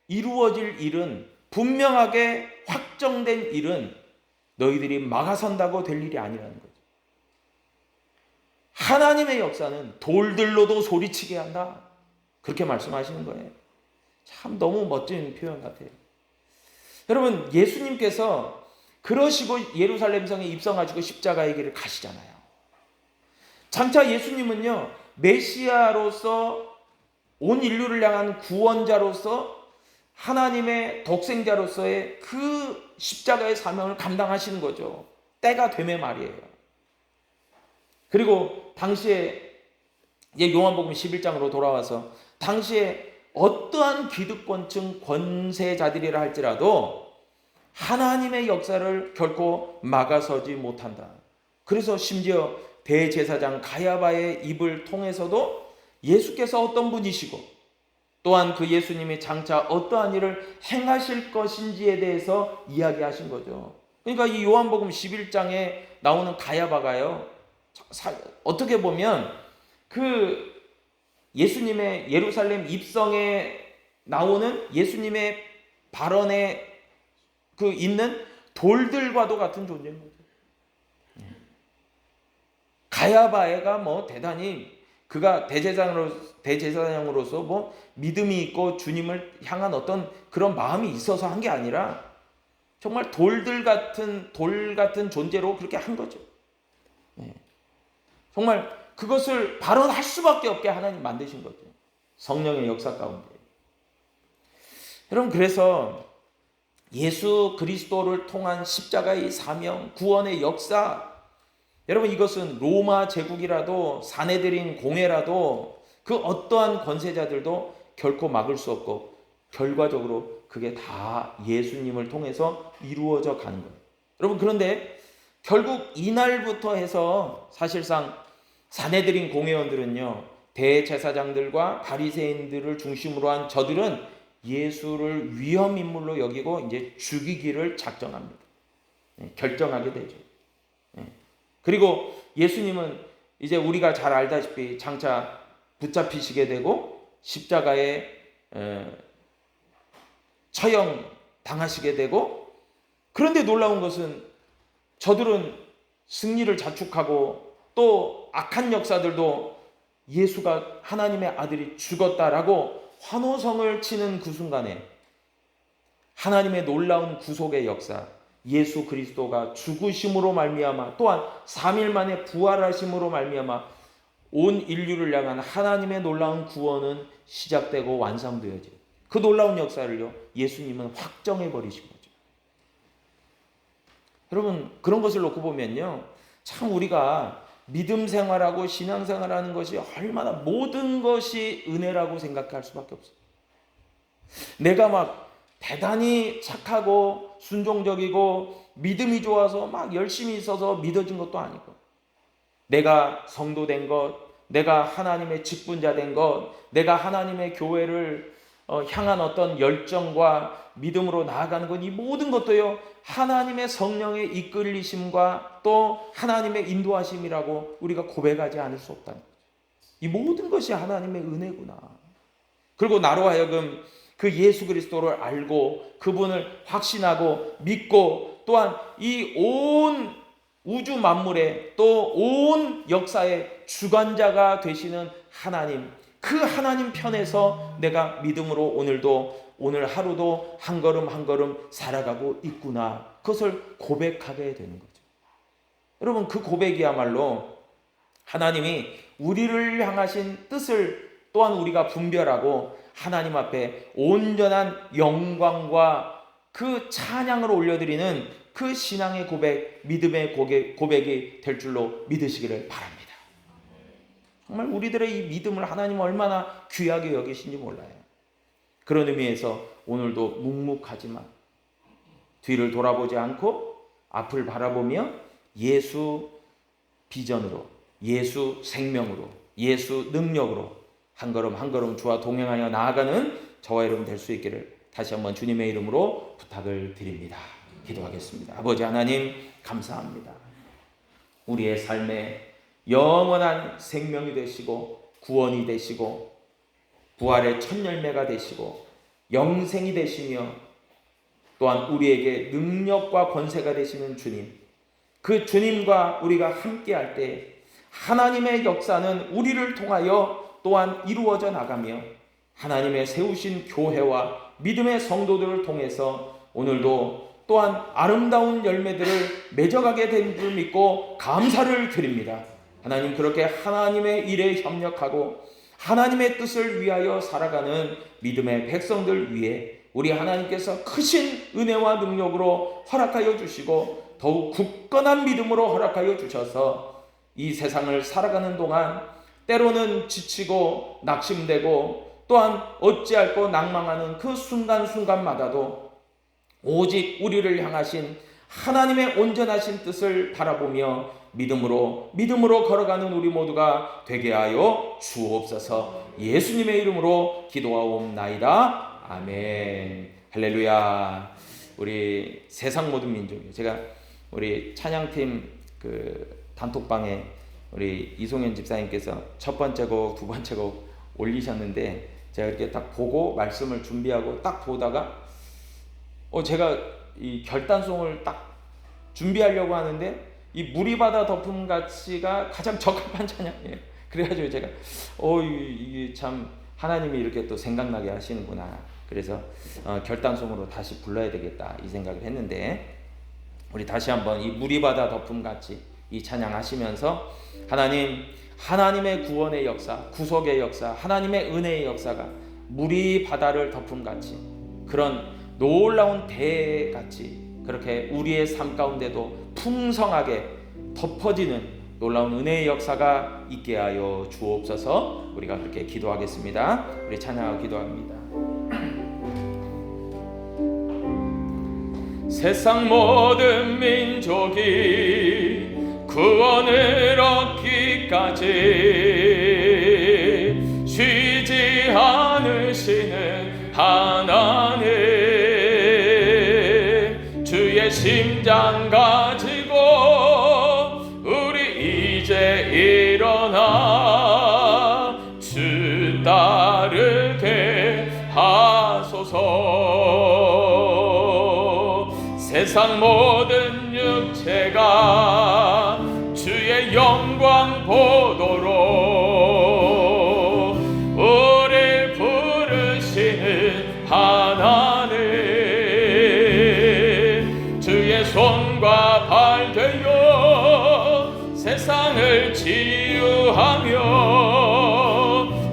S2: 이루어질 일은 분명하게 확정된 일은 너희들이 막아선다고 될 일이 아니라는 거죠. 하나님의 역사는 돌들로도 소리치게 한다. 그렇게 말씀하시는 거예요. 참 너무 멋진 표현 같아요. 여러분 예수님께서 그러시고 예루살렘 성에 입성하시고 십자가의 길을 가시잖아요. 장차 예수님은요 메시아로서 온 인류를 향한 구원자로서 하나님의 독생자로서의 그 십자가의 사명을 감당하시는 거죠. 때가 되매 말이에요. 그리고 당시에 요한복음 11장으로 돌아와서 당시에 어떠한 기득권층 권세자들이라 할지라도 하나님의 역사를 결코 막아서지 못한다. 그래서 심지어 대제사장 가야바의 입을 통해서도 예수께서 어떤 분이시고 또한 그 예수님이 장차 어떠한 일을 행하실 것인지에 대해서 이야기하신 거죠. 그러니까 이 요한복음 11장에 나오는 가야바가요 어떻게 보면 그 예수님의 예루살렘 입성에 나오는 예수님의 발언에 그 있는 돌들과도 같은 존재인 거죠. 가야바가 뭐 대단히 그가 대제사장으로서 뭐 믿음이 있고 주님을 향한 어떤 그런 마음이 있어서 한 게 아니라 정말 돌 같은 존재로 그렇게 한 거죠. 정말 그것을 발언할 수밖에 없게 하나님 만드신 거죠. 성령의 역사 가운데. 여러분 그래서 예수 그리스도를 통한 십자가의 사명, 구원의 역사, 여러분 이것은 로마 제국이라도 사내들인 공회라도 그 어떠한 권세자들도 결코 막을 수 없고 결과적으로 그게 다 예수님을 통해서 이루어져 가는 거예요. 여러분 그런데 결국 이날부터 해서 사실상 사내들인 공회원들은요 대제사장들과 바리새인들을 중심으로 한 저들은 예수를 위험 인물로 여기고 이제 죽이기를 작정합니다. 결정하게 되죠. 그리고 예수님은 이제 우리가 잘 알다시피 장차 붙잡히시게 되고 십자가에 처형 당하시게 되고, 그런데 놀라운 것은 저들은 승리를 자축하고 또 악한 역사들도 예수가 하나님의 아들이 죽었다라고 환호성을 치는 그 순간에 하나님의 놀라운 구속의 역사, 예수 그리스도가 죽으심으로 말미암아 또한 3일 만에 부활하심으로 말미암아 온 인류를 향한 하나님의 놀라운 구원은 시작되고 완성되어지고, 그 놀라운 역사를요 예수님은 확정해 버리신 거죠. 여러분, 그런 것을 놓고 보면요, 참 우리가 믿음 생활하고 신앙 생활하는 것이 얼마나 모든 것이 은혜라고 생각할 수밖에 없어요. 내가 막 대단히 착하고 순종적이고 믿음이 좋아서 막 열심히 있어서 믿어진 것도 아니고, 내가 성도 된 것, 내가 하나님의 직분자 된 것, 내가 하나님의 교회를 향한 어떤 열정과 믿음으로 나아가는 것, 이 모든 것도요 하나님의 성령의 이끌리심과 또 하나님의 인도하심이라고 우리가 고백하지 않을 수 없다는 거죠. 이 모든 것이 하나님의 은혜구나. 그리고 나로 하여금 그 예수 그리스도를 알고 그분을 확신하고 믿고, 또한 이 온 우주 만물의 또 온 역사의 주관자가 되시는 하나님, 그 하나님 편에서 내가 믿음으로 오늘 하루도 한 걸음 한 걸음 살아가고 있구나, 그것을 고백하게 되는 거죠. 여러분, 그 고백이야말로 하나님이 우리를 향하신 뜻을 또한 우리가 분별하고 하나님 앞에 온전한 영광과 그 찬양을 올려드리는 그 신앙의 고백, 믿음의 고백이 될 줄로 믿으시기를 바랍니다. 정말 우리들의 이 믿음을 하나님 얼마나 귀하게 여기신지 몰라요. 그런 의미에서 오늘도 묵묵하지만 뒤를 돌아보지 않고 앞을 바라보며 예수 비전으로, 예수 생명으로, 예수 능력으로 한 걸음 한 걸음 주와 동행하여 나아가는 저와 여러분 될 수 있기를 다시 한번 주님의 이름으로 부탁을 드립니다. 기도하겠습니다. 아버지 하나님, 감사합니다. 우리의 삶에 영원한 생명이 되시고 구원이 되시고 부활의 첫 열매가 되시고 영생이 되시며 또한 우리에게 능력과 권세가 되시는 주님, 그 주님과 우리가 함께할 때 하나님의 역사는 우리를 통하여 또한 이루어져 나가며 하나님의 세우신 교회와 믿음의 성도들을 통해서 오늘도 또한 아름다운 열매들을 맺어가게 된 줄 믿고 감사를 드립니다. 하나님, 그렇게 하나님의 일에 협력하고 하나님의 뜻을 위하여 살아가는 믿음의 백성들 위해 우리 하나님께서 크신 은혜와 능력으로 허락하여 주시고 더욱 굳건한 믿음으로 허락하여 주셔서 이 세상을 살아가는 동안 때로는 지치고 낙심되고 또한 어찌할꼬 낭망하는 그 순간순간마다도 오직 우리를 향하신 하나님의 온전하신 뜻을 바라보며 믿음으로 걸어가는 우리 모두가 되게 하여 주옵소서. 예수님의 이름으로 기도하옵나이다. 아멘. 할렐루야. 우리 세상 모든 민족이, 제가 우리 찬양팀 그 단톡방에 우리 이송현 집사님께서 첫 번째 곡, 두 번째 곡 올리셨는데 제가 이렇게 딱 보고 말씀을 준비하고 딱 보다가 제가 이 결단송을 딱 준비하려고 하는데 이 무리바다 덮음 같이가 가장 적합한 찬양이에요. 그래가지고 제가 이게 참 하나님이 이렇게 또 생각나게 하시는구나. 그래서 결단송으로 다시 불러야 되겠다 이 생각을 했는데, 우리 다시 한번 이 무리바다 덮음 같이 이 찬양 하시면서 하나님의 구원의 역사, 구속의 역사, 하나님의 은혜의 역사가 무리바다를 덮음 같이, 그런 놀라운 대같이 그렇게 우리의 삶 가운데도 풍성하게 덮어지는 놀라운 은혜의 역사가 있게 하여 주옵소서. 우리가 그렇게 기도하겠습니다. 우리 찬양하고 기도합니다. 세상 모든 민족이 구원을 얻기까지 쉬지 않으시는 하나님, 주의 심장 가지고 우리 이제 일어나 주 따르게 하소서. 세상 모든 육체가 주의 영광 보도록 우릴 부르시는 하나님, 주의 손과 발 되어 세상을 치유하며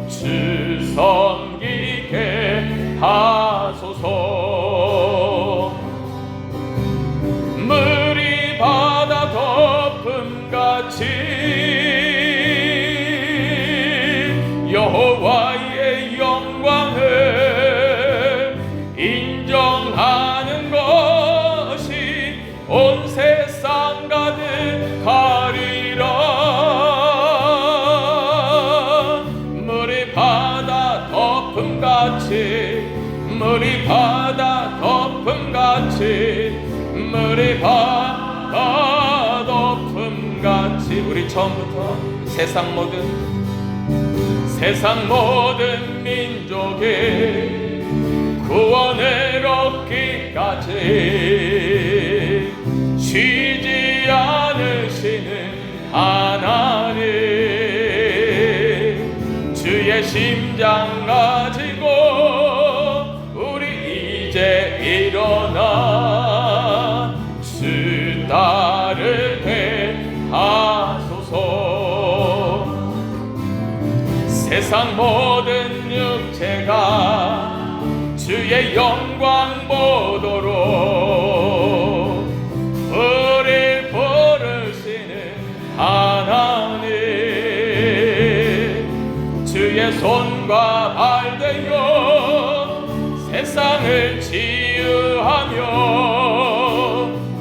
S2: 주 섬기게 하소서. 물이 바다 덮음같이 여호와의 영광을 인정하는 것이 온 세상 가득하리라. 물이 바다 덮음같이, 물이 바다 덮음같이, 물이 바다 덮음같이. 우리 처음부터 세상 모든 민족의 구원을 얻기까지 쉬지 않으시는 하나님, 주의 심장 가지고 우리 이제 일어나 주 따르게 하소서. 세상 모든 육체가 주의 영광 보도록 우릴 부르시는 하나님, 주의 손과 발 되어 세상을 치유하며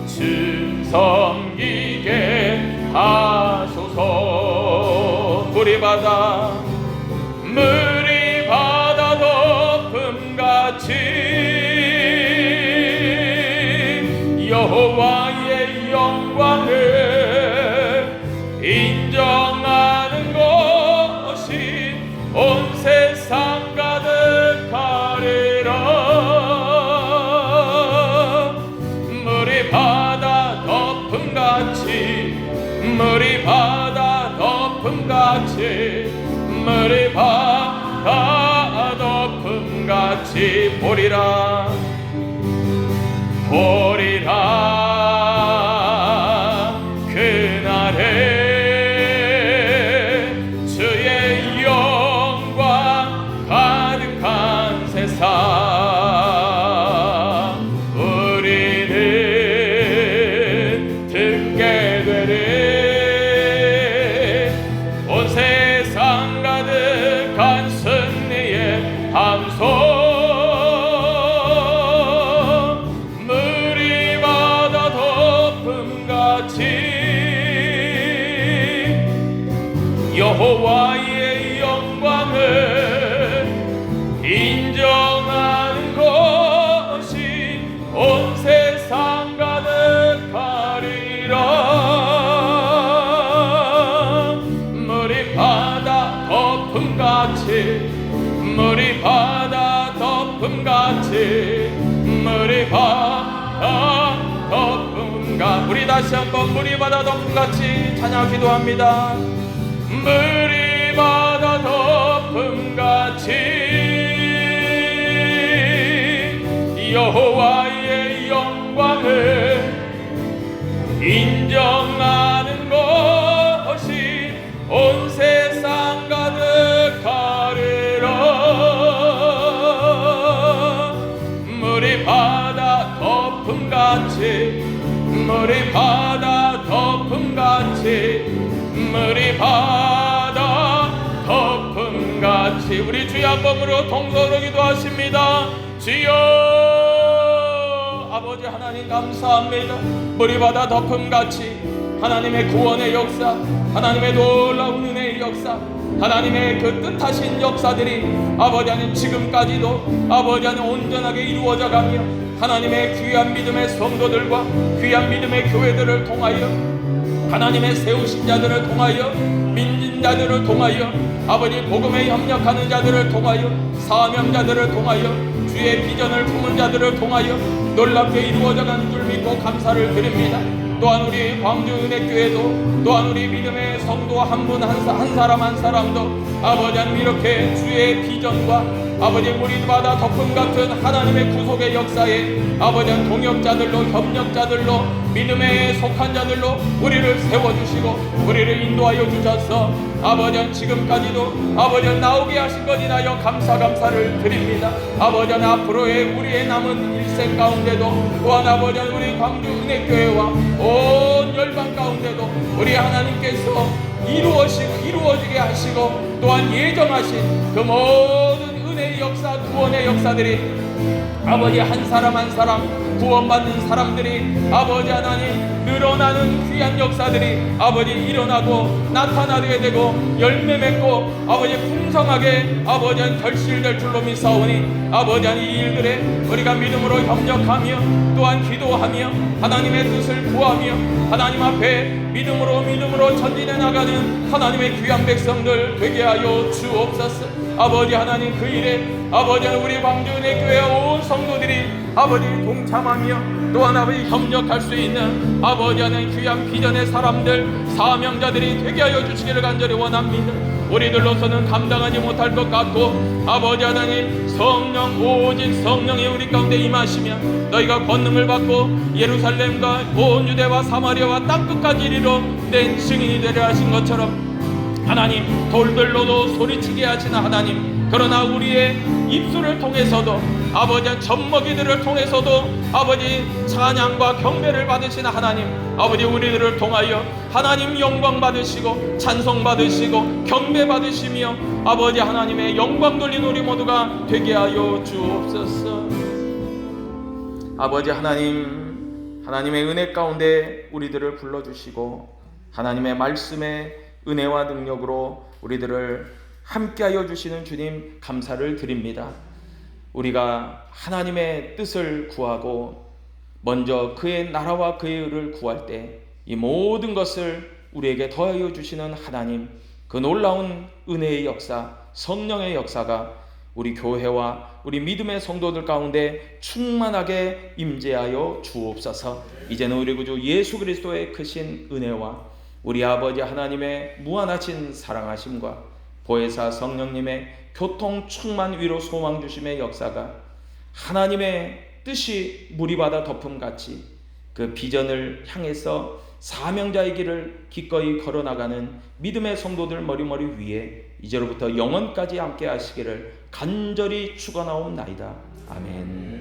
S2: 주 섬기게 하소서. 물이 바다 덮음같이 여호와의 영광을 인정하는 것이 온 세상 가득하리라. 물이 바다 덮음같이, 물이 바다 덮음같이, 물이 바다 덮음같이 보리라. 그날에 주의 영광 가득한 세상 우리는 듣게 되리. 온 세상 가득한 승리의 함성, 여호와의 영광을 인정하는 것이 온 세상 가득하리라. 물이 바다 덮음같이, 물이 바다 덮음같이, 물이 바다 덮음같이. 우리 다시 한번 물이 바다 덮음같이 찬양 기도합니다. 물이 바다 덮음같이 여호와의 영광을 인정하는 것이 온 세상 가득하리라. 물이 바다 덮음같이, 물이 바다 덮음같이, 물이 바다 덮음같이. 우리 주의 한 번으로 통성으로 기도하십니다. 주여 아버지 하나님 감사합니다. 물이 바다 덮음같이 하나님의 구원의 역사, 하나님의 놀라운 은혜의 역사, 하나님의 그 뜻하신 역사들이 아버지 하나님 지금까지도 아버지 하나님 온전하게 이루어져 가며 하나님의 귀한 믿음의 성도들과 귀한 믿음의 교회들을 통하여 하나님의 세우신 자들을 통하여
S3: 믿는 자들을 통하여 아버지 복음에 협력하는 자들을 통하여 사명자들을 통하여 주의 비전을 품은 자들을 통하여 놀랍게 이루어져가는 줄 믿고 감사를 드립니다. 또한 우리 광주은혜교회도 또한 우리 믿음의 성도 한 분 한 사람 한 사람도 아버지 하나님 이렇게 주의 비전과 아버지 우리마다 덕분 같은 하나님의 구속의 역사에 아버지 하나님 동역자들로 협력자들로 믿음에 속한 자들로 우리를 세워주시고 우리를 인도하여 주셔서 아버지 하나님 지금까지도 아버지 하나님 나오게 하신 것 인하여 감사를 드립니다. 아버지 하나님 앞으로의 우리의 남은 일생 가운데도 또한 아버지 하나님 우리 광주은혜교회와 온 열방 가운데도 우리 하나님께서 이루어지게 하시고 또한 예정하신 그 모든 은혜의 역사 구원의 역사들이 아버지 한 사람 한 사람 구원받는 사람들이 아버지 하나님 늘어나는 귀한 역사들이 아버지 일어나고 나타나게 되고 열매 맺고 아버지 풍성하게 아버지 한 결실될 줄로 믿사오니 아버지 한 이 일들에 우리가 믿음으로 협력하며 또한 기도하며 하나님의 뜻을 구하며 하나님 앞에 믿음으로 전진해 나가는 하나님의 귀한 백성들 되게 하여 주옵소서. 아버지 하나님 그 일에 아버지 하나님 우리 광주은혜교회 온 성도들이 아버지 동참하며 또한 아버지 협력할 수 있는 아버지 하나님 귀한 비전의 사람들 사명자들이 되게 하여 주시기를 간절히 원합니다. 우리들로서는 감당하지 못할 것 같고 아버지 하나님 성령 오직 성령이 우리 가운데 임하시면 너희가 권능을 받고 예루살렘과 온 유대와 사마리아와 땅끝까지 이르러 내 증인이 되려 하신 것처럼 하나님 돌들로도 소리치게 하시는 하나님 그러나 우리의 입술을 통해서도 아버지 젖먹이들을 통해서도 아버지 찬양과 경배를 받으시는 하나님 아버지 우리들을 통하여 하나님 영광 받으시고 찬송 받으시고 경배 받으시며 아버지 하나님의 영광 돌린 우리 모두가 되게 하여 주옵소서. 아버지 하나님의 은혜 가운데 우리들을 불러주시고 하나님의 말씀의 은혜와 능력으로 우리들을 함께하여 주시는 주님 감사를 드립니다. 우리가 하나님의 뜻을 구하고 먼저 그의 나라와 그의 의를 구할 때 이 모든 것을 우리에게 더하여 주시는 하나님 그 놀라운 은혜의 역사 성령의 역사가 우리 교회와 우리 믿음의 성도들 가운데 충만하게 임재하여 주옵소서. 이제는 우리 구주 예수 그리스도의 크신 은혜와 우리 아버지 하나님의 무한하신 사랑하심과 보혜사 성령님의 교통 충만 위로 소망 주심의 역사가 하나님의 뜻이 무리바다 덮음같이 그 비전을 향해서 사명자의 길을 기꺼이 걸어나가는 믿음의 성도들 머리머리 위에 이제로부터 영원까지 함께 하시기를 간절히 축원하옵나이다. 아멘.